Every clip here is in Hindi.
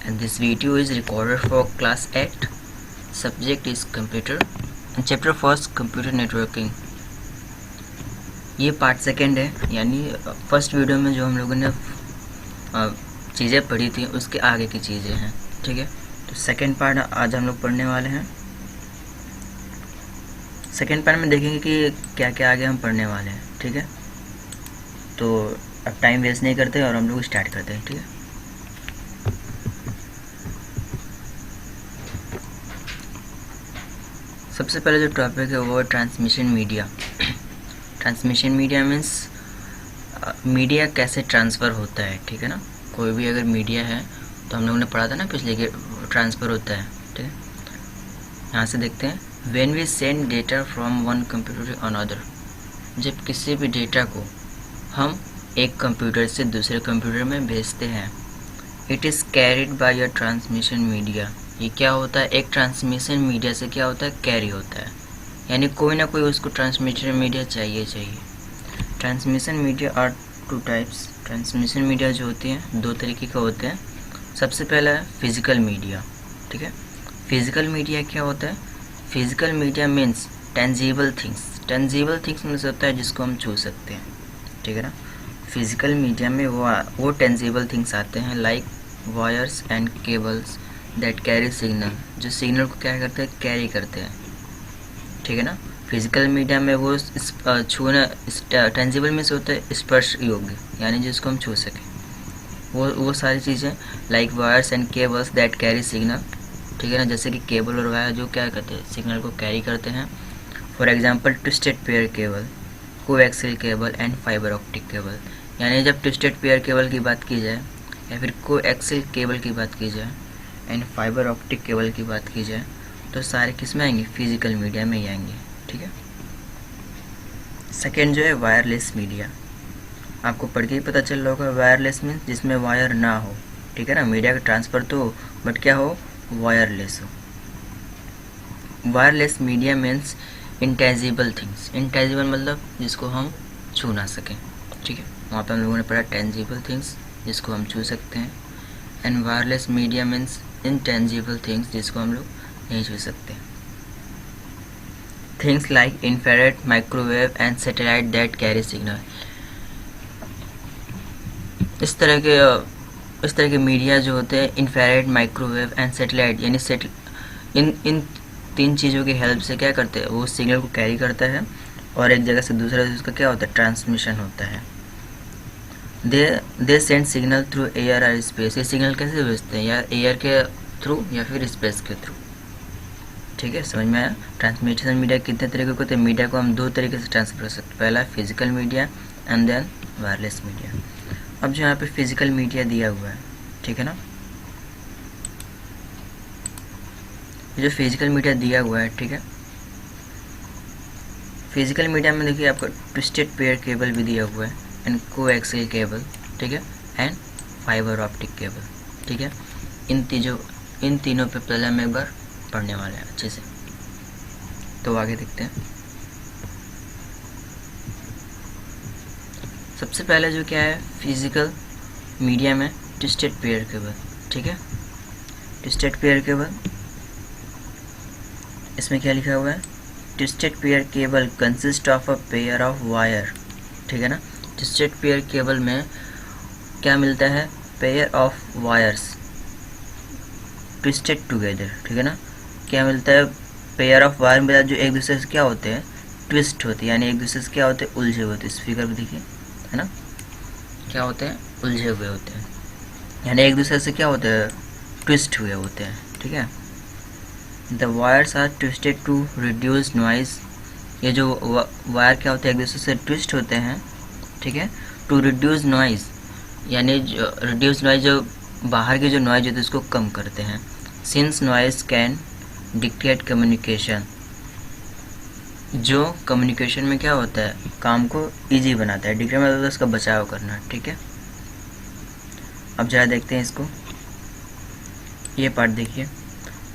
and this video is recorded for class 8. Subject is computer and chapter first computer networking. ये पार्ट सेकेंड है, यानी फर्स्ट वीडियो में जो हम लोगों ने चीज़ें पढ़ी थी उसके आगे की चीज़ें हैं, ठीक है। तो सेकेंड पार्ट आज हम लोग पढ़ने वाले हैं। सेकेंड पार्ट में देखेंगे कि क्या क्या आगे हम पढ़ने वाले हैं, ठीक है। तो अब टाइम वेस्ट नहीं करते और हम लोग स्टार्ट करते हैं, ठीक है। सबसे पहले जो टॉपिक है वो transmission media. Transmission media means media कैसे ट्रांसफ़र होता है, ठीक है ना। कोई भी अगर मीडिया है तो हम लोगों ने पढ़ा था ना पिछले कि ट्रांसफ़र होता है, ठीक है। यहाँ से देखते हैं, when we send data from one computer to another, जब किसी भी डेटा को हम एक कंप्यूटर से दूसरे कंप्यूटर में भेजते हैं, it is carried by a transmission media. ये क्या होता है, एक ट्रांसमिशन मीडिया से क्या होता है, कैरी होता है, यानी कोई ना कोई उसको ट्रांसमिशन मीडिया चाहिए। Transmission media are two types. Transmission media जो होती हैं दो तरीके के होते हैं। सबसे पहला है फिज़िकल मीडिया, ठीक है। फिज़िकल मीडिया क्या होता है, physical media means tangible things. Tangible things means होता है जिसको हम छू सकते हैं, ठीक है ना। फिज़िकल मीडिया में वो टेंजिबल थिंग्स आते हैं like wires and cables that carry signal, जो सिग्नल को क्या करते हैं, कैरी करते हैं, ठीक है ना। फिजिकल मीडिया में वो छूना, टेंजिबल में से होता है स्पर्श योग्य, यानी जिसको हम छू सकें, वो सारी चीज़ें like wires and cables that carry signal, ठीक है ना। जैसे कि केबल और वायर जो क्या करते हैं, सिग्नल को कैरी करते हैं। For example twisted pair cable, coaxial cable and fibre optic cable. यानी जब ट्विस्टेड पेयर केबल की बात की जाए या फिर कोएक्सियल केबल की बात की जाए एंड फाइबर ऑप्टिक केबल की बात की जाए तो सारे किस में आएंगे, फिजिकल मीडिया में ही आएंगे, ठीक है। सेकेंड जो है वायरलेस मीडिया। आपको पढ़ के ही पता चल रहा होगा, वायरलेस मीन्स जिसमें वायर ना हो, ठीक है ना। मीडिया का ट्रांसफ़र तो हो बट क्या हो, वायरलेस हो। Wireless media means intangible things. Intangible मतलब जिसको हम छू ना सकें, ठीक है। वहाँ पर हम लोगों ने पढ़ा टेंजिबल थिंग्स जिसको हम छू सकते हैं, and wireless media means intangible things जिसको हम लोग नहीं छू सकते। Things like infrared, microwave and satellite that carry signal. इस तरह के मीडिया जो होते हैं, इंफ्रारेड, माइक्रोवेव एंड सैटेलाइट, यानी इन तीन चीज़ों की हेल्प से क्या करते हैं, वो सिग्नल को कैरी करता है और एक जगह से दूसरे उसका क्या होता है, ट्रांसमिशन होता है। They send signal through air और स्पेस। ये सिग्नल कैसे भेजते हैं, या एयर के थ्रू या फिर स्पेस के थ्रू, ठीक है। समझ में आया। ट्रांसमिशन मीडिया कितने तरीके के होते हैं, मीडिया को हम दो तरीके से ट्रांसफर कर सकते हैं, पहला physical media and then wireless media. अब जो यहाँ पे फिजिकल मीडिया दिया हुआ है, ठीक है ना, ये जो फिजिकल मीडिया दिया हुआ है, ठीक है। फिजिकल मीडिया में देखिए आपका ट्विस्टेड पेयर केबल भी दिया हुआ है एंड कोएक्सियल केबल, ठीक है, एंड फाइबर ऑप्टिक केबल, ठीक है। इन तीनों पे पहले हम एक बार पढ़ने वाले हैं अच्छे से। तो आगे देखते हैं। सबसे पहले जो क्या है, फिजिकल मीडिया में ट्विस्टेड पेयर केबल, ठीक है। ट्विस्टेड पेयर केबल, इसमें क्या लिखा हुआ है, twisted pair cable consist of a pair of wire, ठीक है ना। ट्विस्टेड पेयर केबल में क्या मिलता है, pair of wires twisted together, ठीक है ना। क्या मिलता है, पेयर ऑफ वायर मिला जो एक दूसरे से क्या होते हैं, ट्विस्ट होते हैं, यानी एक दूसरे से क्या होते हैं, उलझे हुए होते हैं। इस फिगर में देखिए, है ना, क्या होते हैं, उलझे हुए होते हैं, यानी एक दूसरे से क्या होते हैं, ट्विस्ट हुए होते हैं, ठीक है। The wires are twisted to reduce noise. ये जो वायर क्या होते हैं, एक दूसरे से ट्विस्ट होते हैं, ठीक है, टू रिड्यूस नॉइज़, यानी रिड्यूस नॉइज़ जो बाहर की जो नॉइज़ होती है उसको कम करते हैं। Since noise can dictate communication, जो कम्युनिकेशन में क्या होता है, काम को इजी बनाता है। डिक्टेट मतलब उसका बचाव करना, ठीक है। अब जरा देखते हैं इसको, ये पार्ट देखिए।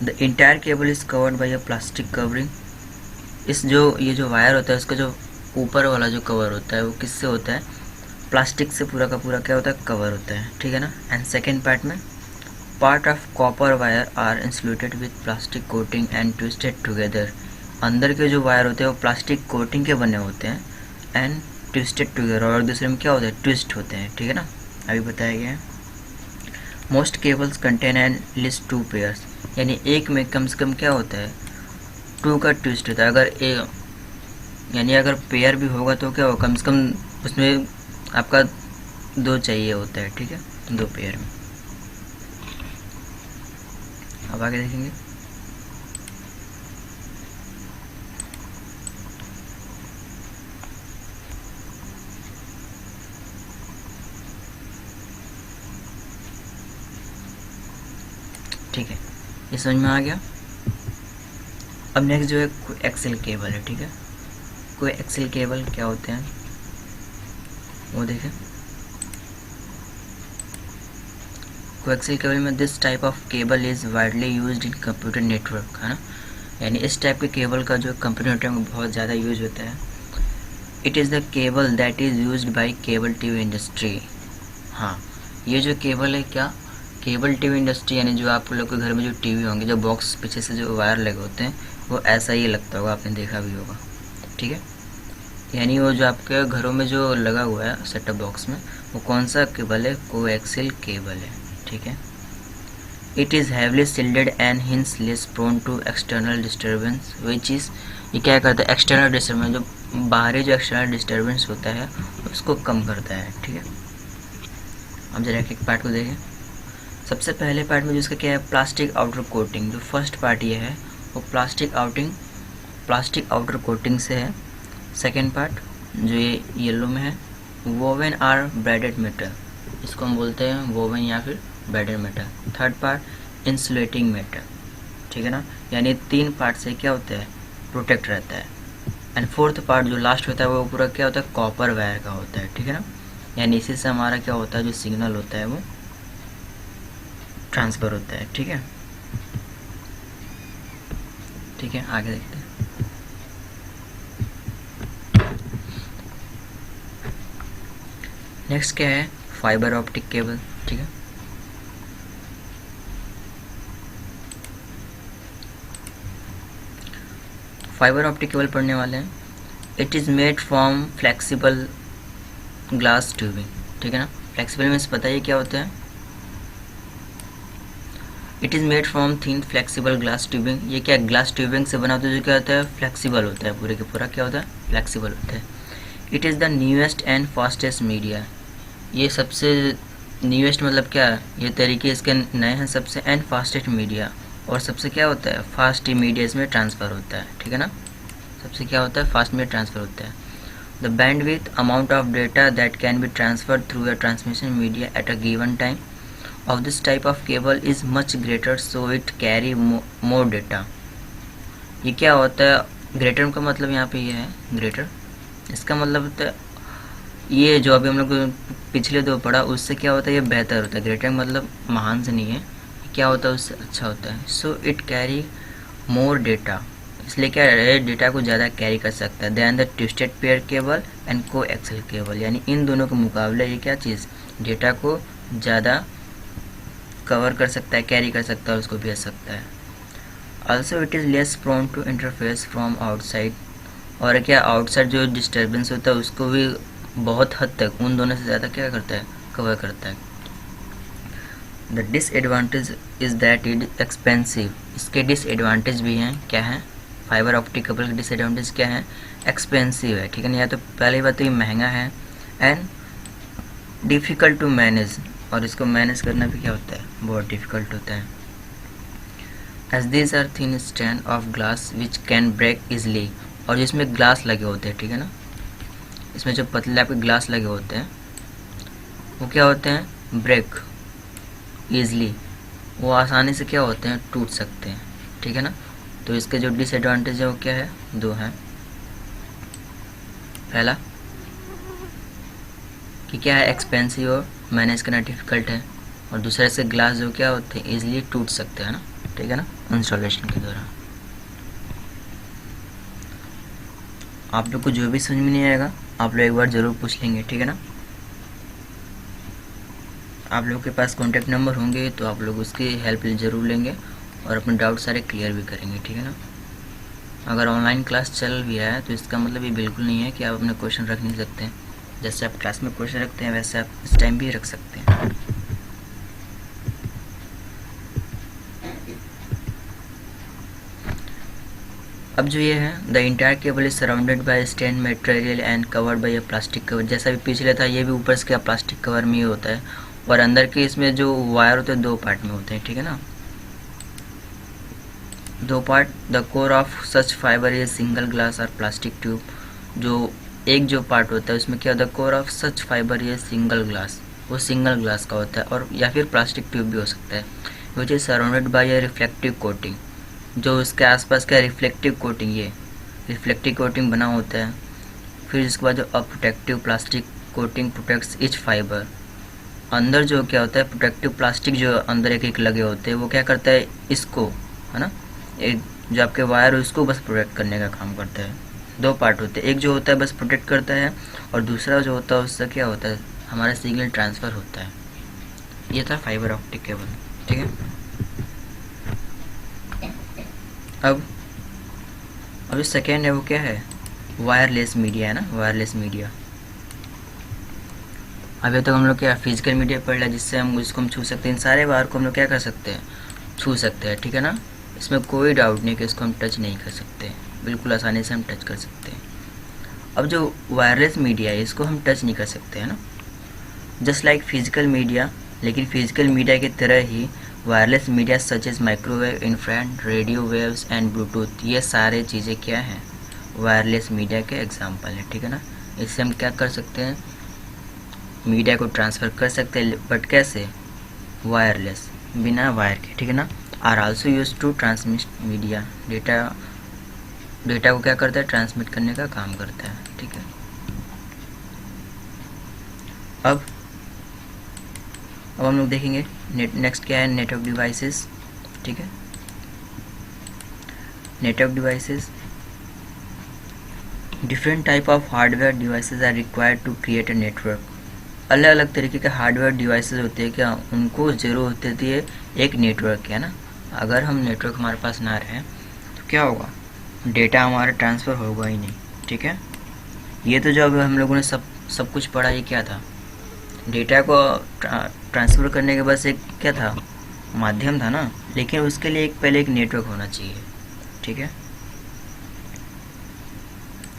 The entire cable is covered by a plastic covering. ये जो वायर होता है उसका जो ऊपर वाला जो कवर होता है वो किससे होता है, प्लास्टिक से पूरा का पूरा क्या होता है, कवर होता है, ठीक है ना। एंड सेकेंड पार्ट में part of copper wire are insulated with plastic coating and twisted together. अंदर के जो वायर होते हैं वो प्लास्टिक कोटिंग के बने होते हैं एंड ट्विस्टेड टुगेदर, और एक दूसरे में क्या होता है, ट्विस्ट होते हैं, ठीक है ना, अभी बताया गया है। Most cables contain at least 2 pairs, यानी एक में कम से कम क्या होता है, 2 का ट्विस्ट होता है। यानी अगर पेयर भी होगा तो क्या होगा, कम से कम उसमें आपका 2 चाहिए होता है, ठीक है, 2 पेयर में। अब आगे देखेंगे। ठीक है, ये समझ में आ गया। अब नेक्स्ट जो है एक्सेल केबल है, ठीक है। कोई एक्सेल केबल क्या होते हैं वो देखें। कोएक्सियल केबल में this type of cable is widely used in computer network, है ना, यानी इस टाइप के केबल का जो कंप्यूटर नेटवर्क में बहुत ज़्यादा यूज होता है। It is the cable that is used by cable TV industry. हाँ, ये जो केबल है क्या, केबल टीवी इंडस्ट्री, यानी जो आप लोग के घर में जो टीवी होंगे, जो बॉक्स पीछे से जो वायर लगे होते हैं वो ऐसा ही लगता होगा, आपने देखा भी होगा, ठीक है। यानी वो जो आपके घरों में जो लगा हुआ है सेटअप बॉक्स में, वो कौन सा केबल है, कोएक्सियल केबल है, ठीक है। It is heavily shielded and hence less prone to external disturbance, वही चीज़ ये क्या करता है, एक्सटर्नल डिस्टर्बेंस, जो बाहरी जो एक्सटर्नल डिस्टर्बेंस होता है उसको कम करता है, ठीक है। अब जरा एक पार्ट को देखें। सबसे पहले पार्ट में जो इसका क्या है, प्लास्टिक आउटर कोटिंग। जो फर्स्ट पार्ट ये है वो प्लास्टिक आउटर कोटिंग से है। सेकेंड पार्ट जो ये येलो में है, वोवेन आर ब्रेडेड मेटल, इसको हम बोलते हैं वोवेन या फिर braided metal. Third part insulating metal, ठीक है ना, यानी 3 पार्ट से क्या होता है, प्रोटेक्ट रहता है। एंड फोर्थ पार्ट जो लास्ट होता है वो पूरा क्या होता है, कॉपर वायर का होता है, ठीक है ना, यानी इसी से हमारा क्या होता है, जो सिग्नल होता है वो ट्रांसफ़र होता है, ठीक है। ठीक है, आगे देखते हैं। नेक्स्ट क्या है, फाइबर ऑप्टिक केबल, ठीक है। फाइबर ऑप्टिक केबल पढ़ने वाले हैं। It is made from flexible glass tubing, ठीक है ना। फ्लेक्सिबल मीन्स बताइए क्या होता है। It is made from thin flexible glass tubing, ये क्या ग्लास ट्यूबिंग से बना होता है, जो क्या होता है, फ्लेक्सिबल होता है, पूरे के पूरा क्या होता है, फ्लेक्सिबल होता है। It is the newest and fastest media, ये सबसे न्यूएस्ट मतलब क्या है, ये तरीके इसके नए हैं सबसे, एंड फास्टेस्ट मीडिया, और सबसे क्या होता है, फास्ट मीडिया इसमें ट्रांसफ़र होता है, ठीक है ना, सबसे क्या होता है, फास्ट मीडिया ट्रांसफ़र होता है। The bandwidth amount of data that can be transferred through a transmission media at a given time of this type of cable is much greater, so it carry more data। ये क्या होता है, ग्रेटर का मतलब यहाँ पे ये है, ग्रेटर, इसका मतलब होता है ये जो अभी हम लोग पिछले 2 पढ़ा उससे क्या होता है, ये बेहतर होता है। ग्रेटर मतलब महान से नहीं है, क्या होता है उससे अच्छा होता है। So it carry more data, इसलिए क्या है, डेटा को ज़्यादा कैरी कर सकता है than the twisted pair cable and coaxial cable, यानी इन दोनों के मुकाबले ये क्या चीज़, डेटा को ज़्यादा कवर कर सकता है, कैरी कर सकता है, उसको भेज सकता है। Also it is less prone to interface from outside, और क्या आउटसाइड जो डिस्टर्बेंस होता है उसको भी बहुत हद तक उन दोनों से ज़्यादा क्या करता है, कवर करता है। The disadvantage is that it expensive, इसके डिसएडवांटेज भी हैं, क्या है, फाइबर ऑप्टिक केबल के डिसएडवांटेज क्या है, एक्सपेंसिव है, ठीक है ना, या तो पहली बात तो ये महंगा है, एंड डिफ़िकल्ट टू मैनेज, और इसको मैनेज करना भी क्या होता है, बहुत डिफ़िकल्ट होता है। As these are thin strand of glass which can break easily, और जिसमें ग्लास लगे होते हैं, ठीक है ना, इसमें जो पतले आपके ग्लास लगे होते हैं वो क्या होते हैं, ब्रेक ईजली, वो आसानी से क्या होते हैं, टूट सकते हैं, ठीक है ना। तो इसके जो डिसएडवांटेज है वो क्या है, 2 हैं। पहला कि क्या है, एक्सपेंसिव और मैनेज करना डिफ़िकल्ट है, और दूसरे से ग्लास जो क्या होते हैं, ईजिली टूट सकते हैं ना, ठीक है ना, इंस्टॉलेशन के दौरान। आप लोग को जो भी समझ में नहीं आएगा आप लोग एक बार ज़रूर पूछ लेंगे, ठीक है ना। आप लोगों के पास कॉन्टैक्ट नंबर होंगे तो आप लोग उसकी हेल्प ज़रूर लेंगे और अपने डाउट सारे क्लियर भी करेंगे, ठीक है ना। अगर ऑनलाइन क्लास चल भी रहा है तो इसका मतलब ये बिल्कुल नहीं है कि आप अपने क्वेश्चन रख नहीं सकते हैं। जैसे आप क्लास में क्वेश्चन रखते हैं वैसे आप इस टाइम भी रख सकते हैं। अब जो ये है, the entire cable is surrounded by stand material and covered by a plastic cover. जैसा भी पिछले था, ये भी ऊपर से क्या प्लास्टिक कवर में ही होता है और अंदर के इसमें जो वायर होते हैं 2 पार्ट में होते हैं, ठीक है ना। 2 part. The core of such fibre is single glass और प्लास्टिक ट्यूब। जो एक जो पार्ट होता है उसमें क्या, the core of such fibre is single glass, वो सिंगल ग्लास का होता है और या फिर प्लास्टिक ट्यूब भी हो सकता है, which is surrounded by a reflective coating. जो इसके आसपास का रिफ्लेक्टिव कोटिंग, ये रिफ्लेक्टिव कोटिंग बना होता है। फिर इसके बाद जो a protective plastic coating protects each fibre. अंदर जो क्या होता है, प्रोटेक्टिव प्लास्टिक जो अंदर एक एक लगे होते हैं वो क्या करता है, इसको, है ना, एक जो आपके वायर है उसको बस प्रोटेक्ट करने का काम करता है। 2 पार्ट होते हैं, एक जो होता है बस प्रोटेक्ट करता है और दूसरा जो होता है उससे क्या होता है, हमारा सिग्नल ट्रांसफ़र होता है। ये था फाइबर ऑप्टिक केबल, ठीक है। अब जो सेकेंड है वो क्या है, वायरलेस मीडिया, है ना, वायरलेस मीडिया। अभी तक हम लोग क्या फिजिकल मीडिया पढ़ लिया जिससे हम इसको हम छू सकते हैं, इन सारे वायर को हम लोग क्या कर सकते हैं, छू सकते हैं, ठीक है ना। इसमें कोई डाउट नहीं कि इसको हम टच नहीं कर सकते, बिल्कुल आसानी से हम टच कर सकते हैं। अब जो वायरलेस मीडिया है इसको हम टच नहीं कर सकते, है ना, जस्ट लाइक फिजिकल मीडिया। लेकिन फिजिकल मीडिया की तरह ही wireless media such as microwave, infrared, radio waves and Bluetooth, ये सारे चीज़ें क्या हैं, वायरलेस मीडिया के एग्जाम्पल है, ठीक है ना। इससे हम क्या कर सकते हैं, मीडिया को ट्रांसफ़र कर सकते हैं, बट कैसे, वायरलेस, बिना वायर के, ठीक है ना। Are also use to transmit media, डेटा को क्या करता है, ट्रांसमिट करने का काम करता है, ठीक है। अब हम लोग देखेंगे नेक्स्ट क्या है, नेटवर्क डिवाइसेस, ठीक है। Network devices, different type of hardware devices are required to create a network. अलग अलग तरीके के हार्डवेयर डिवाइसेस होते हैं, क्या उनको ज़रूरत होती है एक नेटवर्क की, है ना। अगर हम नेटवर्क हमारे पास ना रहे तो क्या होगा, डेटा हमारा ट्रांसफ़र होगा ही नहीं, ठीक है। ये तो जो अब हम लोगों ने सब कुछ पढ़ा, ये क्या था, डेटा को ट्रांसफ़र करने के बस एक क्या था, माध्यम था ना, लेकिन उसके लिए पहले एक नेटवर्क होना चाहिए, ठीक है।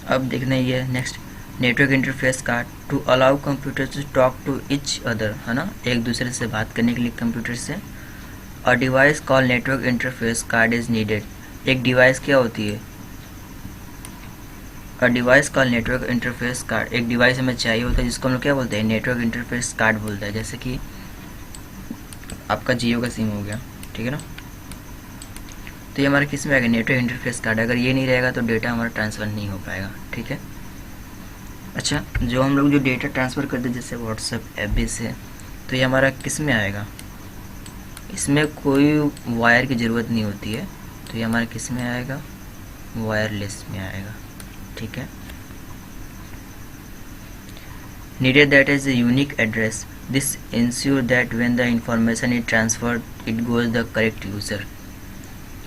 अब देखना ये next, network interface card to allow computer to talk to each other, है ना, एक दूसरे से बात करने के लिए कंप्यूटर से। A device call network interface card is needed. एक डिवाइस क्या होती है, a device call network interface card, एक डिवाइस हमें चाहिए होता है जिसको हम लोग क्या बोलते हैं, नेटवर्क इंटरफेस कार्ड बोलते हैं। जैसे कि आपका जियो का सिम हो गया, ठीक है ना, तो ये हमारे किस में आएगा, नेटवर्क इंटरफेस कार्ड। अगर ये नहीं रहेगा तो डेटा हमारा ट्रांसफ़र नहीं हो पाएगा, ठीक है। अच्छा, जो हम लोग जो डेटा ट्रांसफ़र करते हैं जैसे व्हाट्सएप, एफबी से, तो ये हमारा किस में आएगा, इसमें कोई वायर की ज़रूरत नहीं होती है, तो ये हमारा किस में आएगा, वायरलेस में आएगा, ठीक है। Needed that is a unique address. This ensure that when the information is transferred, it goes the correct user.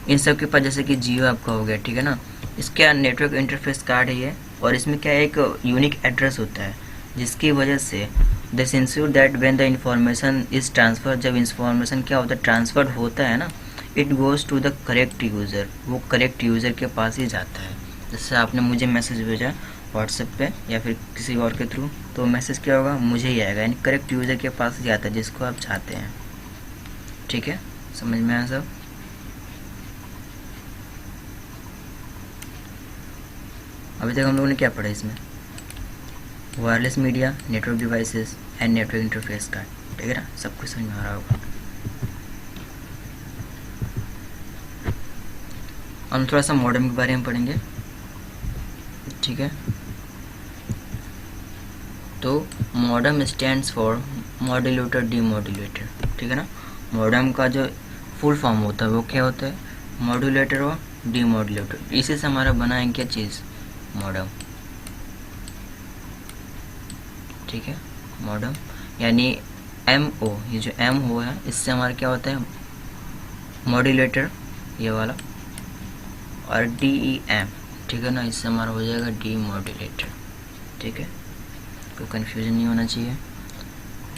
इन सब के पास जैसे कि जियो आपका हो गया, ठीक है ना, इसका नेटवर्क इंटरफेस कार्ड है ये, और इसमें क्या एक यूनिक एड्रेस होता है जिसकी वजह से this ensure that when the information is transfer, जब इंफॉर्मेशन क्या होता है, ट्रांसफर होता है ना, it goes to the correct user, वो करेक्ट यूज़र के पास ही जाता है। जैसे आपने मुझे मैसेज भेजा व्हाट्सएप पे या फिर किसी और के थ्रू, तो मैसेज क्या होगा, मुझे ही आएगा, यानी करेक्ट यूज़र के पास ही आता है जिसको आप चाहते हैं, ठीक है। समझ में आया सब। अभी तक हम लोगों ने क्या पढ़ा इसमें, wireless media, network devices and network interface card, ठीक है ना, सब कुछ समझ में आ रहा होगा। हम थोड़ा सा मॉडेम के बारे में पढ़ेंगे, ठीक है। तो modem stands for modulator demodulator, ठीक है ना। मॉडेम का जो फुल फॉर्म होता है वो क्या होता है, मॉड्यूलेटर और डीमॉड्यूलेटर। इसी से हमारा बना है क्या चीज़, मॉडेम, ठीक है। मॉडेम यानी MO, ये जो MO है इससे हमारा क्या होता है मॉड्यूलेटर ये वाला, और DEM, ठीक है ना, इससे हमारा हो जाएगा डीमॉड्यूलेटर, ठीक है, कोई कन्फ्यूजन नहीं होना चाहिए।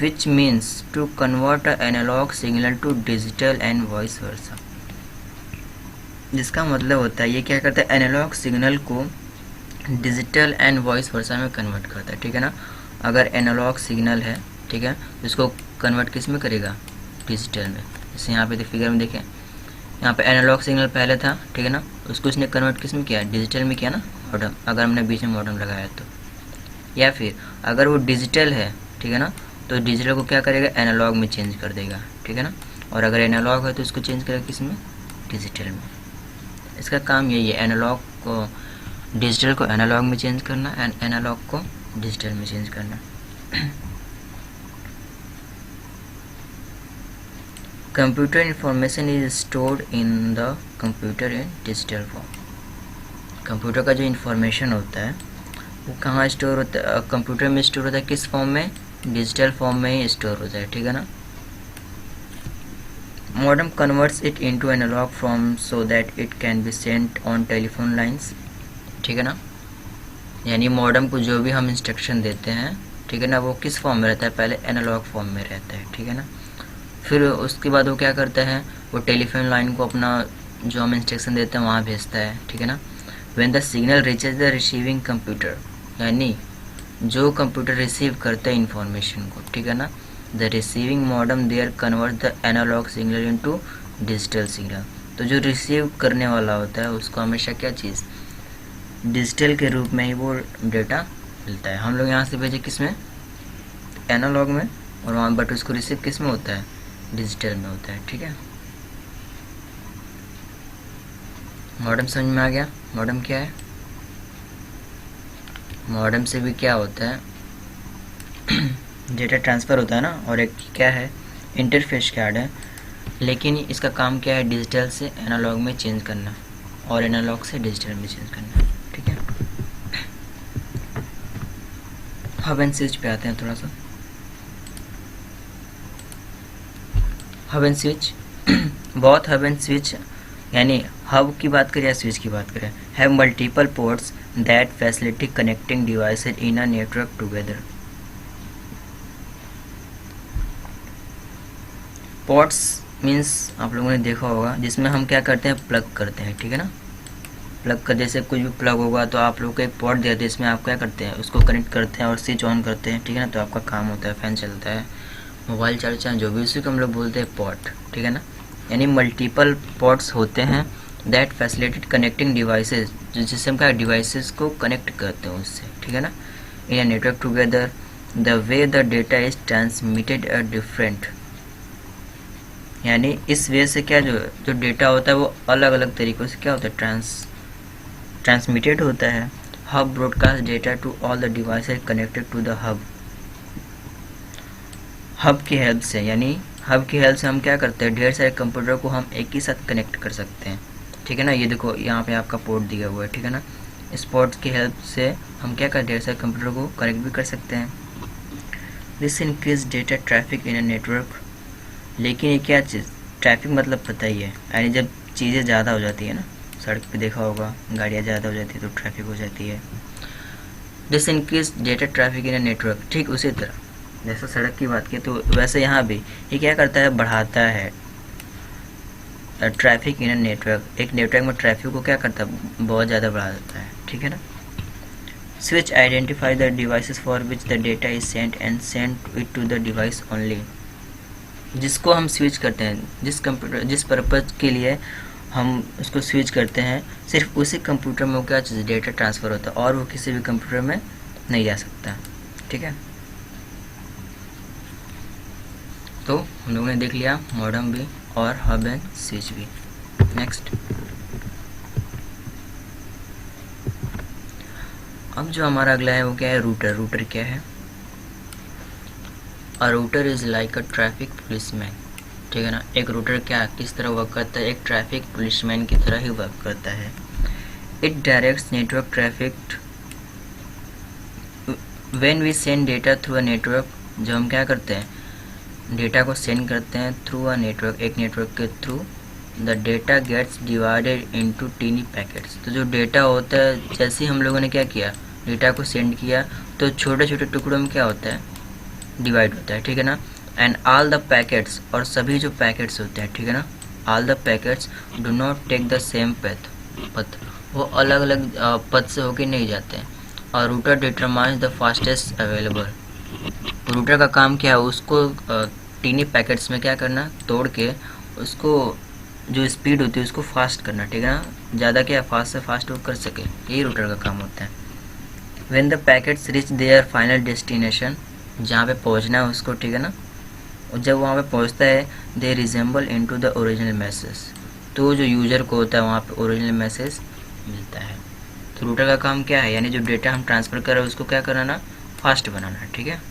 Which means to convert a analog signal to digital and vice versa, जिसका मतलब होता है ये क्या करता है एनालॉग सिग्नल को डिजिटल एंड वॉइस वर्सा में कन्वर्ट करता है, ठीक है ना। अगर एनालॉग सिग्नल है, ठीक है, तो इसको कन्वर्ट किस में करेगा डिजिटल में। जैसे यहाँ पे फिगर में देखें, यहाँ पे एनालॉग सिग्नल पहले था, ठीक है ना, उसको इसने कन्वर्ट किस में किया डिजिटल में किया ना मॉडम, अगर हमने बीच में मॉडम लगाया तो। या फिर अगर वो डिजिटल है, ठीक है ना, तो डिजिटल को क्या करेगा एनालॉग में चेंज कर देगा, ठीक है ना। और अगर एनालॉग है तो इसको चेंज करेगा किस में डिजिटल में। इसका काम यही है एनालॉग को डिजिटल को एनालॉग में चेंज करना एंड एनालॉग को डिजिटल में चेंज करना। Computer information is stored in the computer in digital form. Computer का जो इंफॉर्मेशन होता है वो कहाँ स्टोर होता है, कंप्यूटर में स्टोर होता है, किस फॉर्म में डिजिटल फॉर्म में ही स्टोर होता है, ठीक है ना। Modem converts it into analogue form so that it can be sent on telephone lines, ठीक है ना। यानी मॉडम को जो भी हम इंस्ट्रक्शन देते हैं, ठीक है ना, वो किस फॉर्म में रहता है पहले एनालॉग फॉर्म में रहता है, ठीक है ना। फिर उसके बाद वो क्या करता है वो टेलीफोन लाइन को अपना जो हम इंस्ट्रक्शन देते हैं वहाँ भेजता है, ठीक है ना। When the signal reaches the receiving computer, यानी जो कंप्यूटर रिसीव करता है इंफॉर्मेशन को, ठीक है ना, the receiving modem there convert the analogue signal into digital signal. तो जो रिसीव करने वाला होता है उसको हमेशा क्या चीज़ डिजिटल के रूप में ही वो डेटा मिलता है। हम लोग यहाँ से भेजे किस में एनालॉग में, और वहाँ बट उसको रिसीव किस में होता है डिजिटल में होता है, ठीक है। मॉडम समझ में आ गया। मॉडम क्या है, मॉडम से भी क्या होता है डेटा ट्रांसफ़र होता है ना, और एक क्या है इंटरफेस कार्ड है, लेकिन इसका काम क्या है डिजिटल से एनालॉग में चेंज करना और एनालॉग से डिजिटल में चेंज करना, ठीक है। हब एंड स्विच पे आते हैं थोड़ा सा। हब एंड स्विच बहुत हब एंड स्विच यानी हब की बात करें या स्विच की बात करें, have multiple ports that facility connecting devices in a network together. Ports means आप लोगों ने देखा होगा जिसमें हम क्या करते हैं प्लग करते हैं, ठीक है ना। प्लग का जैसे कुछ भी प्लग होगा तो आप लोग को एक पोर्ट देते हैं, इसमें आप क्या करते हैं उसको कनेक्ट करते हैं और स्विच ऑन करते हैं, ठीक है ना, तो आपका काम होता है, फैन चलता है, मोबाइल चलता है, जो भी, उसी को हम लोग बोलते हैं पोर्ट, ठीक है ना। यानी मल्टीपल पोर्ट्स होते हैं दैट फैसिलिटेट कनेक्टिंग डिवाइसेस, जिससे हम क्या डिवाइसेस को कनेक्ट करते हैं उससे, ठीक है ना, in a network together. The way the data is transmitted a different, यानी इस वे से क्या जो डेटा होता है वो अलग अलग तरीक़ों से क्या होता है ट्रांसमिटेड होता है। Hub broadcast data to all the devices connected to the hub. Hub की हेल्प से, यानी हब की हेल्प से हम क्या करते हैं ढेर सारे कंप्यूटर को हम एक ही साथ कनेक्ट कर सकते हैं, ठीक है ना। ये देखो यहाँ पे आपका पोर्ट दिया हुआ है, ठीक है ना। इस पोर्ट की हेल्प से हम क्या कर ढेर सारे कंप्यूटर को कनेक्ट भी कर सकते हैं। This increase data traffic in a network. लेकिन ये क्या चीज़ ट्रैफिक मतलब पता ही है, यानी जब चीज़ें ज़्यादा हो जाती है ना, सड़क पे देखा होगा गाड़ियाँ ज़्यादा हो जाती है तो ट्रैफिक हो जाती है। This increase data traffic in a network, ठीक उसी तरह जैसा सड़क की बात की तो वैसे यहाँ भी ये क्या करता है बढ़ाता है ट्रैफिक इन अ नेटवर्क। एक नेटवर्क में ट्रैफिक को क्या करता है बहुत ज़्यादा बढ़ा देता है, ठीक है ना। Switch identify the devices for which the data is sent and send it to the device only. जिसको हम स्विच करते हैं, जिस पर्पज़ के लिए हम उसको स्विच करते हैं, सिर्फ उसी कंप्यूटर में वो क्या चीज़ डेटा ट्रांसफ़र होता है और वो किसी भी कंप्यूटर में नहीं जा सकता, ठीक है। तो हम लोगों ने देख लिया मॉडम भी और हब एंड स्विच भी। नेक्स्ट, अब जो हमारा अगला है वो क्या है रूटर। रूटर क्या है, a router is like a traffic policeman, ठीक है ना। एक रूटर क्या किस तरह वर्क करता है, एक ट्रैफिक पुलिसमैन की तरह ही वर्क करता है। It directs network traffic when we send data through a network. जो हम क्या करते हैं डेटा को सेंड करते हैं थ्रू अ नेटवर्क, एक नेटवर्क के through, the data gets divided into tiny packets. तो जो डेटा होता है, जैसे ही हम लोगों ने क्या किया, डेटा को सेंड किया, तो छोटे छोटे टुकड़ों में क्या होता है, डिवाइड होता है, ठीक है ना। एंड ऑल द पैकेट्स, और सभी जो पैकेट्स होते हैं, ठीक है ना, all the packets do not take the same path, वो अलग अलग पथ से होके नहीं जाते हैं। और router determines the fastest available. Router का काम क्या है, उसको टीनी पैकेट्स में क्या करना, तोड़ के उसको जो स्पीड होती है उसको फास्ट करना, ठीक है ना, ज़्यादा क्या फास्ट से फास्ट वो कर सके, यही रूटर का काम होता है। When the packets reach there final destination, जहाँ पे पहुँचना है उसको, ठीक है ना, और जब वहाँ पे पहुँचता है, they resemble into the original message, तो जो यूज़र को होता है वहाँ पे ओरिजिनल मैसेज मिलता है। तो रूटर का काम क्या है, यानी जो डेटा हम ट्रांसफ़र कर रहे हैं उसको क्या कराना, फास्ट बनाना, ठीक है,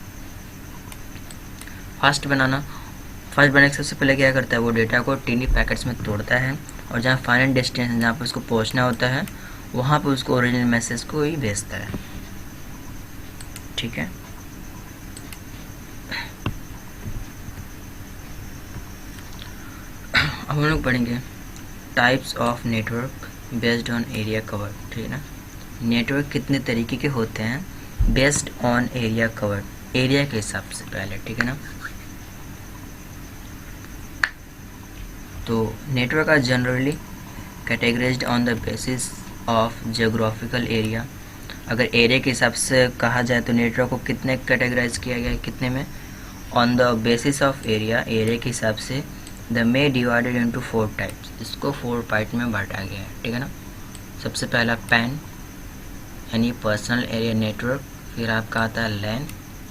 फास्ट बनाना। फास्ट बनाने के सबसे पहले क्या करता है, वो डेटा को टीनी पैकेट्स में तोड़ता है, और जहाँ फाइनल डेस्टिनेशन, जहाँ पर उसको पहुँचना होता है, वहाँ पर उसको ओरिजिनल मैसेज को ही भेजता है, ठीक है। अब हम लोग पढ़ेंगे types of network based on area cover, ठीक है ना। नेटवर्क कितने तरीके के होते हैं based on area cover, area के हिसाब से पहले, ठीक है ना। तो network are generally categorised on the basis of geographical area. अगर एरिया के हिसाब से कहा जाए तो नेटवर्क को कितने कैटेगराइज किया गया है, कितने में, on the basis of area, area के हिसाब से। The may divided into 4 types, इसको 4 पार्ट में बांटा गया है, ठीक है ना। सबसे पहला पैन यानी पर्सनल एरिया नेटवर्क, फिर आपका आता है लैन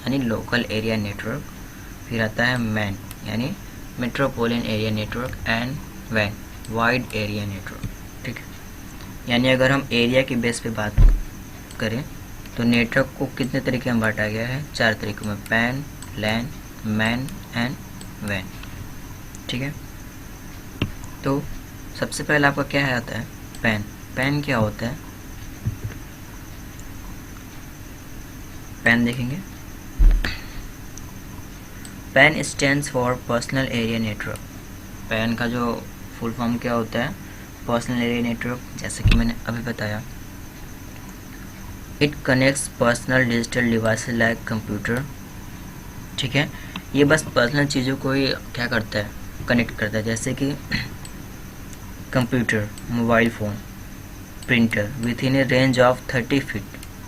यानी लोकल एरिया नेटवर्क, फिर आता है मैन यानी मेट्रोपोलियन एरिया नेटवर्क, एंड वैन वाइड एरिया नेटवर्क, ठीक है। यानी अगर हम एरिया के बेस पे बात करें तो नेटवर्क को कितने तरीके में बांटा गया है, 4 तरीकों में, पैन, लैन, मैन एंड वैन, ठीक है। तो सबसे पहले आपका क्या है आता है, पैन। पैन क्या होता है, पैन देखेंगे, pan stands for personal area network. Pan का जो फुल फॉर्म क्या होता है, पर्सनल एरिया नेटवर्क, जैसे कि मैंने अभी बताया। It connects personal digital devices like computer, ठीक है। ये बस पर्सनल चीज़ों को ही क्या करता है, कनेक्ट करता है, जैसे कि computer, mobile phone, printer with in A range of 30 feet,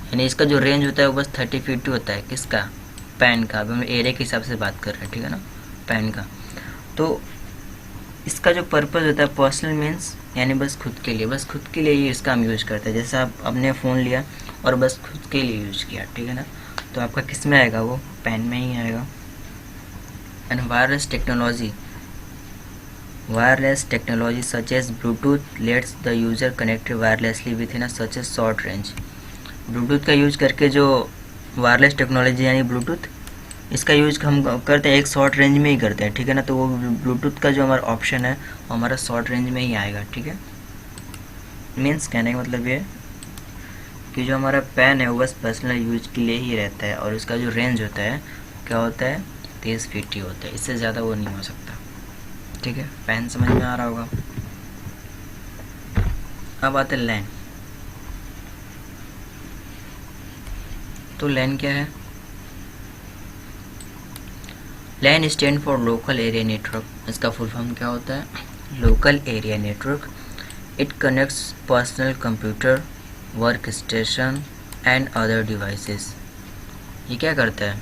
यानी इसका जो रेंज होता है वो बस 30 फीट होता है, किसका, पैन का। अभी हम एरिया के हिसाब से बात कर रहे हैं, ठीक है ना, पैन का। तो इसका जो पर्पज़ होता है पर्सनल मीन्स यानी बस खुद के लिए, बस खुद के लिए ही इसका हम यूज़ करते हैं। जैसे आप अपने फ़ोन लिया और बस खुद के लिए यूज़ किया, ठीक है ना, तो आपका किस में आएगा, वो पैन में ही आएगा। And wireless technology such as Bluetooth lets the user connect wirelessly within such a short range. Bluetooth का यूज़ करके जो वायरलेस टेक्नोलॉजी यानी ब्लूटूथ, इसका यूज़ हम करते हैं एक शॉर्ट रेंज में ही करते हैं, ठीक है ना। तो वो ब्लूटूथ का जो हमारा ऑप्शन है वो हमारा शॉर्ट रेंज में ही आएगा, ठीक है। मीन्स कहने का मतलब ये कि जो हमारा पैन है वो बस पर्सनल यूज के लिए ही रहता है, और उसका जो रेंज होता है क्या होता है, 30 फीट ही होता है, इससे ज़्यादा वो नहीं हो सकता, ठीक है। पैन समझ में आ रहा होगा। अब आते लैन। तो लैन क्या है, LAN stand for local area network, इसका फुल फॉर्म क्या होता है, local area network. It connects personal computer, work station and other devices. ये क्या करता है,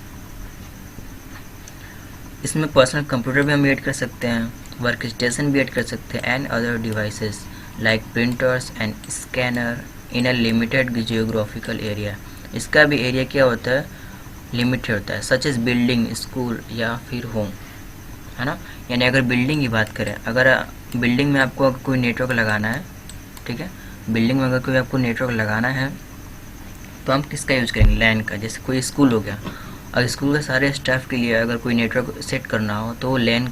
इसमें पर्सनल कंप्यूटर भी हम ऐड कर सकते हैं, वर्क स्टेशन भी ऐड कर सकते हैं, and other devices like printers and scanner in a limited geographical area. इसका भी एरिया क्या होता है, लिमिटेड होता है, सच एज बिल्डिंग, स्कूल या फिर होम, है ना। यानी अगर बिल्डिंग की बात करें, अगर बिल्डिंग में आपको कोई नेटवर्क लगाना है, ठीक है, बिल्डिंग में अगर कोई आपको नेटवर्क लगाना है तो हम किसका यूज़ करेंगे, लैन का। जैसे कोई स्कूल हो गया, और स्कूल के सारे स्टाफ के लिए अगर कोई नेटवर्क सेट करना हो तो वो लैन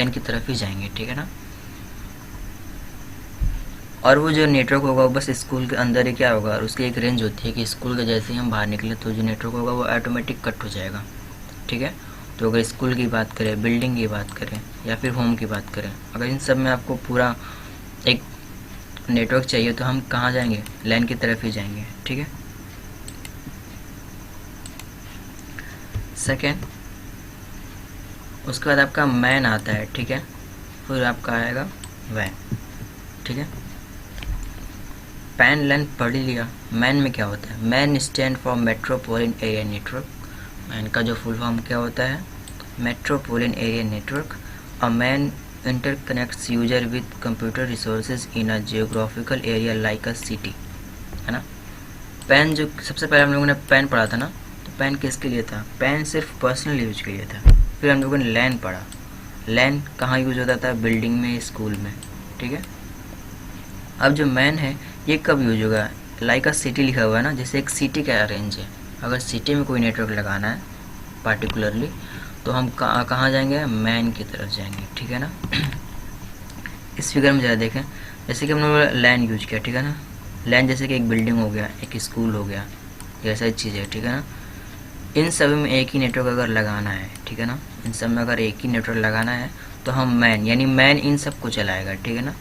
की तरफ ही जाएंगे, ठीक है ना। और वो जो नेटवर्क होगा वो बस स्कूल के अंदर ही क्या होगा, और उसकी एक रेंज होती है कि स्कूल के जैसे ही हम बाहर निकले तो जो नेटवर्क होगा वो ऑटोमेटिक कट हो जाएगा, ठीक है। तो अगर स्कूल की बात करें, बिल्डिंग की बात करें या फिर होम की बात करें, अगर इन सब में आपको पूरा एक नेटवर्क चाहिए तो हम कहाँ जाएंगे? लैन की तरफ ही जाएंगे, ठीक है। सेकेंड, उसके बाद आपका मैन आता है, ठीक है, फिर आपका आएगा वैन, ठीक है। पैन लैन पढ़ लिया। मैन में क्या होता है? Man stand for metropolitan area network. Man का जो फुल फॉर्म क्या होता है? Metropolitan area network. A man interconnects user with computer resources in a geographical area like a city, है ना। पैन जो सबसे पहले हम लोगों ने पैन पढ़ा था ना, तो पैन किसके लिए था? पैन सिर्फ पर्सनल यूज के लिए था। फिर हम लोगों ने लैन पढ़ा। लैन कहाँ यूज होता था? बिल्डिंग में, स्कूल में, ठीक है। अब जो मैन है ये कब यूज होगा? लाइक अ सिटी लिखा हुआ है ना, जैसे एक सिटी का रेंज है। अगर सिटी में कोई नेटवर्क लगाना है पार्टिकुलरली, तो हम कहाँ जाएंगे? मैन की तरफ जाएंगे, ठीक है ना। इस फिगर में ज़रा देखें, जैसे कि हमने लैन यूज किया, ठीक है ना। लैन जैसे कि एक बिल्डिंग हो गया, एक स्कूल हो गया, ये सारी चीज़ है, ठीक है ना। इन सभी में एक ही नेटवर्क अगर लगाना है, ठीक है ना, इन सब में अगर एक ही नेटवर्क लगाना है तो हम मैन, यानी मैन इन सबको चलाएगा, ठीक है ना।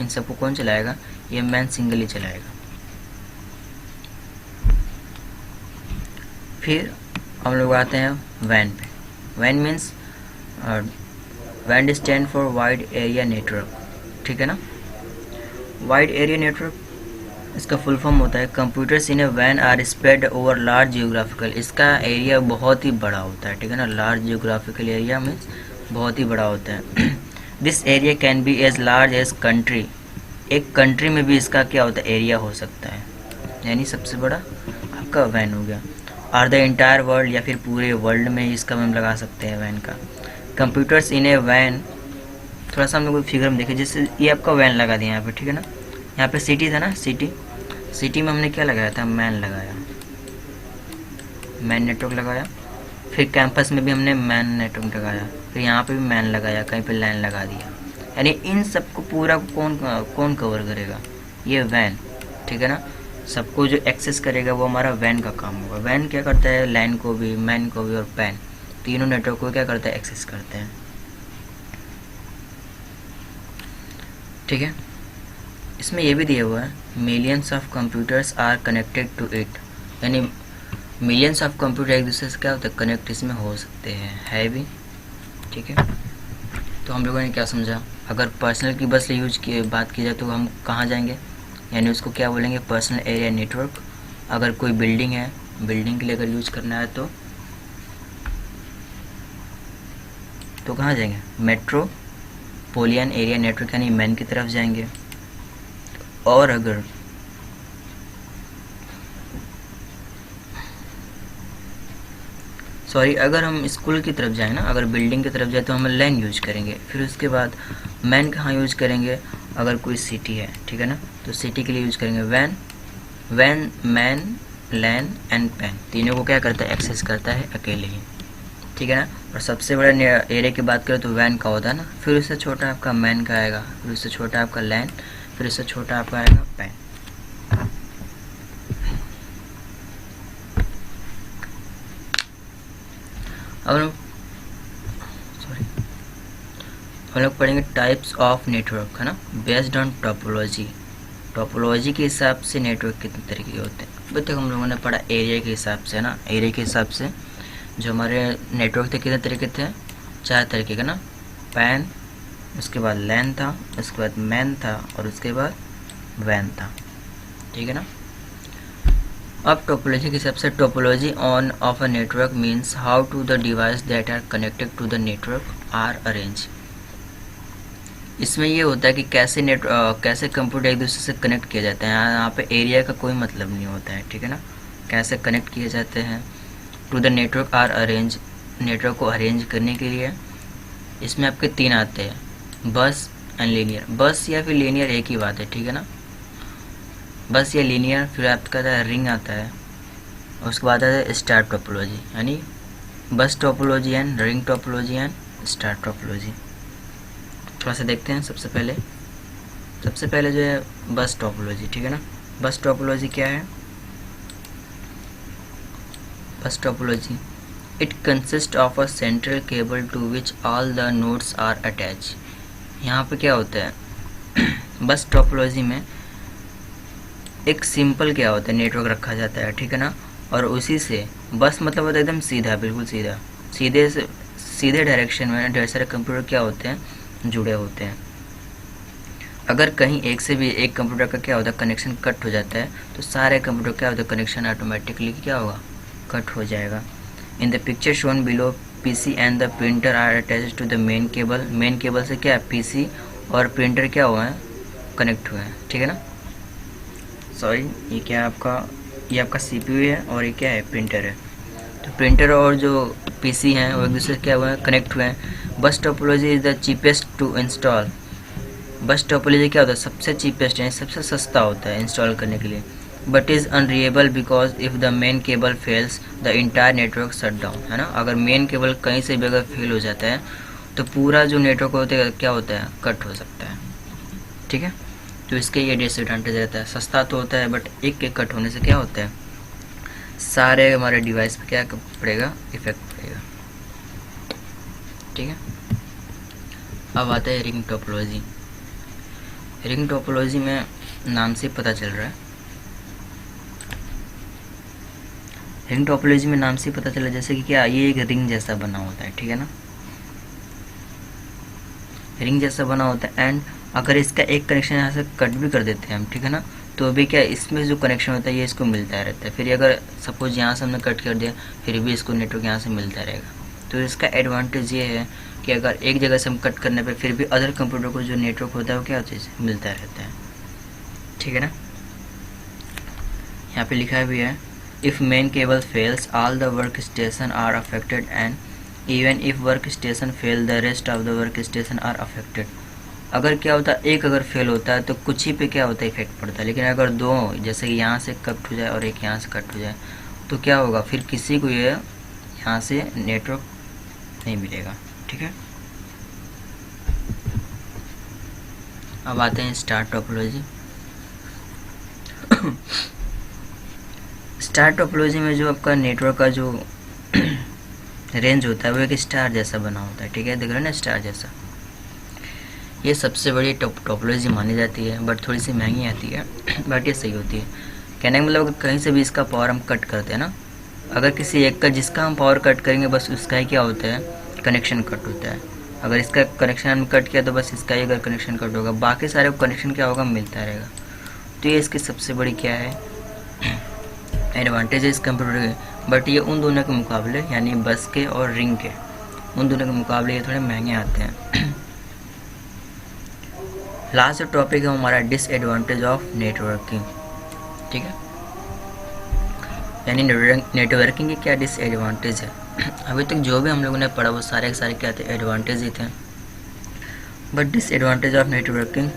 इन सबको कौन चलाएगा? ये मैन सिंगल ही चलाएगा। फिर हम लोग आते हैं वैन पे। Van means when stand for wide area network, ठीक है ना। वाइड एरिया नेटवर्क, इसका फुल फॉर्म होता है computers in a van are spread over large geographical. इसका एरिया बहुत ही बड़ा होता है, ठीक है ना। लार्ज जियोग्राफिकल एरिया मीन्स बहुत ही बड़ा होता है। This area can be as large as country. एक कंट्री में भी इसका क्या होता है? एरिया हो सकता है, यानी सबसे बड़ा आपका वैन हो गया। आर द इंटायर वर्ल्ड, या फिर पूरे वर्ल्ड में इसका हम लगा सकते हैं वैन का। कंप्यूटर्स इन ए वैन, थोड़ा सा हम लोग फिगर में देखें, जैसे ये आपका वैन लगा दिया यहाँ पे, ठीक है ना। यहाँ पे सिटी था ना, सिटी में हमने क्या लगाया था? मैन लगाया, मैन नेटवर्क लगाया। फिर कैंपस में भी हमने मैन नेटवर्क लगाया, फिर यहाँ पे भी मैन लगाया, कहीं पे लाइन लगा दिया। यानी इन सबको पूरा कौन कवर करेगा? ये वैन, ठीक है ना। सबको जो एक्सेस करेगा वो हमारा वैन का काम होगा। वैन क्या करता है? लाइन को भी, मैन को भी और पैन, तीनों नेटवर्क को क्या करता है? एक्सेस करते हैं, ठीक है। इसमें ये भी दिया हुआ है millions of computers are connected to it, यानी मिलियंस ऑफ कंप्यूटर एक दूसरे से क्या होता है? कनेक्ट इसमें हो सकते हैं, है भी, ठीक है। तो हम लोगों ने क्या समझा? अगर पर्सनल की बस यूज की बात की जाए तो हम कहाँ जाएंगे? यानी उसको क्या बोलेंगे? Personal area network. अगर कोई बिल्डिंग है, बिल्डिंग के लिए अगर यूज करना है तो कहाँ जाएंगे? मेट्रोपोलिटन एरिया नेटवर्क, यानी मैन की तरफ जाएंगे। और अगर अगर हम स्कूल की तरफ जाएं ना, अगर बिल्डिंग की तरफ जाए तो हम लैन यूज करेंगे। फिर उसके बाद मैन कहाँ यूज करेंगे? अगर कोई सिटी है, ठीक है ना, तो सिटी के लिए यूज करेंगे वैन। मैन, लैन एंड पैन, तीनों को क्या करता है? एक्सेस करता है अकेले ही, ठीक है ना। और सबसे बड़ा एरिया की बात करें तो वैन का होता है ना, फिर उससे छोटा आपका मैन का आएगा, फिर उससे छोटा आपका लैन, फिर उससे छोटा आपका आएगा पैन। अब हम लोग पढ़ेंगे टाइप्स ऑफ नेटवर्क, है ना, बेस्ड ऑन टोपोलॉजी। टोपोलॉजी के हिसाब से नेटवर्क कितने तरीके के होते हैं? अभी तक हम लोगों ने पढ़ा एरिया के हिसाब से, ना, एरिया के हिसाब से जो हमारे नेटवर्क थे कितने तरीके थे? 4 तरीके का ना। पैन, उसके बाद लैन था, उसके बाद मैन था और उसके बाद वैन था, ठीक है ना। अब टोपोलॉजी के हिसाब से topology on of a network means how to the device that are connected to the network are arrange. इसमें ये होता है कि कैसे कंप्यूटर एक दूसरे से कनेक्ट किए जाते हैं। यहाँ पे एरिया का कोई मतलब नहीं होता है, ठीक है ना। कैसे कनेक्ट किए जाते हैं? To the network are arrange, network को अरेंज करने के लिए इसमें आपके 3 आते हैं, बस एंड लीनियर। बस या फिर लीनियर एक ही बात है, ठीक है ना। बस या लीनियर, फिर आपका रिंग आता है, उसके बाद आता है स्टार टोपोलॉजी, यानी बस topology and ring topology and star topology. थोड़ा सा देखते हैं। सबसे पहले जो है बस टोपोलॉजी, ठीक है ना। बस टोपोलॉजी क्या है? Bus topology it consist of a central cable to which all the nodes are attach. यहाँ पे क्या होता है बस टोपोलॉजी में एक सिंपल क्या होता है नेटवर्क रखा जाता है, ठीक है ना, और उसी से बस मतलब होता है एकदम सीधा, बिल्कुल सीधा, सीधे डायरेक्शन में ढेर सारे कंप्यूटर क्या होते हैं जुड़े होते हैं। अगर कहीं एक से भी एक कंप्यूटर का क्या होता है कनेक्शन कट हो जाता है तो सारे कंप्यूटर क्या होता है कनेक्शन ऑटोमेटिकली क्या होगा कट हो जाएगा। In the picture shown below PC and the printer are attached to the main cable. Main cable से क्या है पीसी और प्रिंटर क्या हुआ है कनेक्ट हुआ है, ठीक है ना। सॉरी ये क्या है ये आपका सीपीयू है और ये क्या है प्रिंटर है। तो प्रिंटर और जो पीसी हैं वो एक दूसरे से क्या हुआ है कनेक्ट हुए हैं। Bus topology is the cheapest to install. Bus topology क्या होता है सबसे चीपेस्ट है, सबसे सस्ता होता है इंस्टॉल करने के लिए। But is unreliable because if the main cable fails the entire network shut down, है ना। अगर मेन केबल कहीं से भी अगर फेल हो जाता है तो पूरा जो नेटवर्क होता है क्या होता है कट हो सकता है, ठीक है। तो इसके ये डिसएडवांटेज रहता है, सस्ता तो होता है बट एक के कट होने से क्या होता है सारे हमारे डिवाइस पे क्या पड़ेगा इफेक्ट पड़ेगा, ठीक है। अब आता है रिंग टोपोलॉजी। रिंग टोपोलॉजी में नाम से पता चल रहा है, रिंग टोपोलॉजी में नाम से पता चला जैसे कि क्या ये एक रिंग जैसा बना होता है, ठीक है ना, रिंग जैसा बना होता है। एंड अगर इसका एक कनेक्शन यहाँ से कट भी कर देते हैं हम, ठीक है ना, तो भी क्या इसमें जो कनेक्शन होता है ये इसको मिलता रहता है। फिर अगर सपोज यहाँ से हमने कट कर दिया फिर भी इसको नेटवर्क यहाँ से मिलता रहेगा। तो इसका एडवांटेज ये है कि अगर एक जगह से हम कट करने पर फिर भी अदर कंप्यूटर को जो नेटवर्क होता है वो क्या होता है मिलता रहता है, ठीक है ना। यहाँ पे लिखा भी है if main cable fails all the work station are affected and even if work station fail the rest of the work station are affected. अगर क्या होता है एक अगर फेल होता है तो कुछ ही पे क्या होता है इफेक्ट पड़ता है, लेकिन अगर दो जैसे कि यहाँ से कट हो जाए और एक यहाँ से कट हो जाए तो क्या होगा फिर किसी को ये यहाँ से नेटवर्क नहीं मिलेगा, ठीक है। अब आते हैं स्टार टोपोलॉजी। स्टार टोपोलॉजी में जो आपका नेटवर्क का जो रेंज होता है वो एक स्टार जैसा बना होता है, ठीक है, देख रहे हैं ना स्टार जैसा। ये सबसे बड़ी टोपोलॉजी मानी जाती है बट थोड़ी सी महंगी आती है बट ये सही होती है। कहने का मतलब अगर कहीं से भी इसका पावर हम कट करते हैं ना, अगर किसी एक का जिसका हम पावर कट करेंगे बस उसका ही क्या होता है कनेक्शन कट होता है। अगर इसका कनेक्शन हम कट किया तो बस इसका ही अगर कनेक्शन कट होगा बाकी सारे कनेक्शन क्या होगा मिलता रहेगा। तो ये इसकी सबसे बड़ी क्या है एडवांटेज है इस कंप्यूटर के। बट ये उन दोनों के मुकाबले यानी बस के और रिंग के उन दोनों के मुकाबले ये थोड़े महंगे आते हैं। लास्ट टॉपिक है हमारा डिसएडवांटेज ऑफ नेटवर्किंग, ठीक है, यानी नेटवर्किंग के क्या डिसएडवांटेज है। अभी तक जो भी हम लोगों ने पढ़ा वो सारे के सारे क्या थे एडवांटेज ही थे। But disadvantage of networking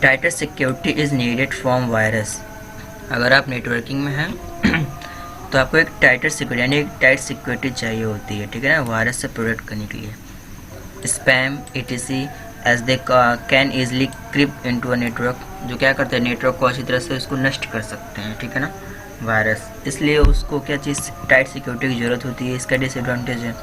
tighter security is needed from virus. अगर आप नेटवर्किंग में हैं तो आपको एक टाइटर सिक्योरिटी यानी एक टाइट सिक्योरिटी चाहिए होती है, ठीक है ना, वायरस से प्रोटेक्ट करने के लिए। Spam etc as they can easily creep into a network, जो क्या करते हैं नेटवर्क को अच्छी तरह से उसको नष्ट कर सकते हैं, ठीक है ना, वायरस। इसलिए उसको क्या चीज़ टाइट सिक्योरिटी की ज़रूरत होती है। इसका डिसएडवांटेज है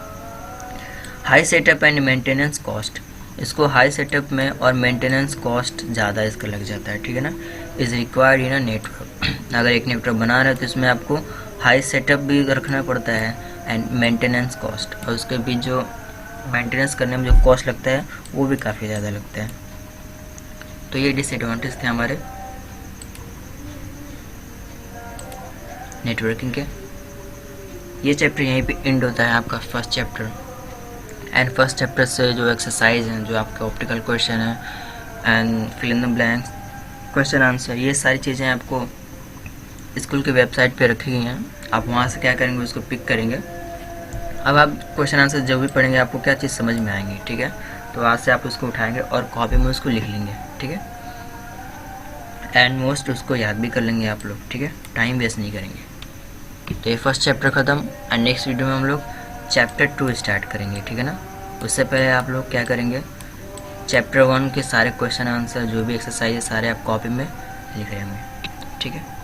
high setup and maintenance cost. इसको हाई सेटअप में और मेंटेनेंस कॉस्ट ज़्यादा इसका लग जाता है, ठीक है ना। Is required in a network. अगर एक नेटवर्क बना रहे हो तो इसमें आपको हाई सेटअप भी रखना पड़ता है एंड मेंटेनेंस कॉस्ट, और उसके बीच जो मेंटेनेंस करने में जो कॉस्ट लगता है वो भी काफ़ी ज़्यादा लगता है। तो ये डिसएडवांटेज थे हमारे नेटवर्किंग के। ये चैप्टर यहीं पे एंड होता है आपका first chapter. And first chapter से जो एक्सरसाइज हैं जो आपका ऑप्टिकल क्वेश्चन है and fill in the blanks question answer ये सारी चीज़ें आपको स्कूल की वेबसाइट पे रखी गई हैं। आप वहाँ से क्या करेंगे उसको पिक करेंगे। अब आप क्वेश्चन आंसर जब भी पढ़ेंगे आपको क्या चीज़ समझ में आएंगी, ठीक है। तो आज से आप उसको उठाएंगे और कॉपी में उसको लिख लेंगे, ठीक है, एंड मोस्ट उसको याद भी कर लेंगे आप लोग, ठीक है, टाइम वेस्ट नहीं करेंगे। तो ये फर्स्ट चैप्टर ख़त्म एंड नेक्स्ट वीडियो में हम लोग चैप्टर 2 स्टार्ट करेंगे, ठीक है ना। उससे पहले आप लोग क्या करेंगे चैप्टर 1 के सारे क्वेश्चन आंसर जो भी एक्सरसाइज है सारे आप कॉपी में लिख लेंगे, ठीक है।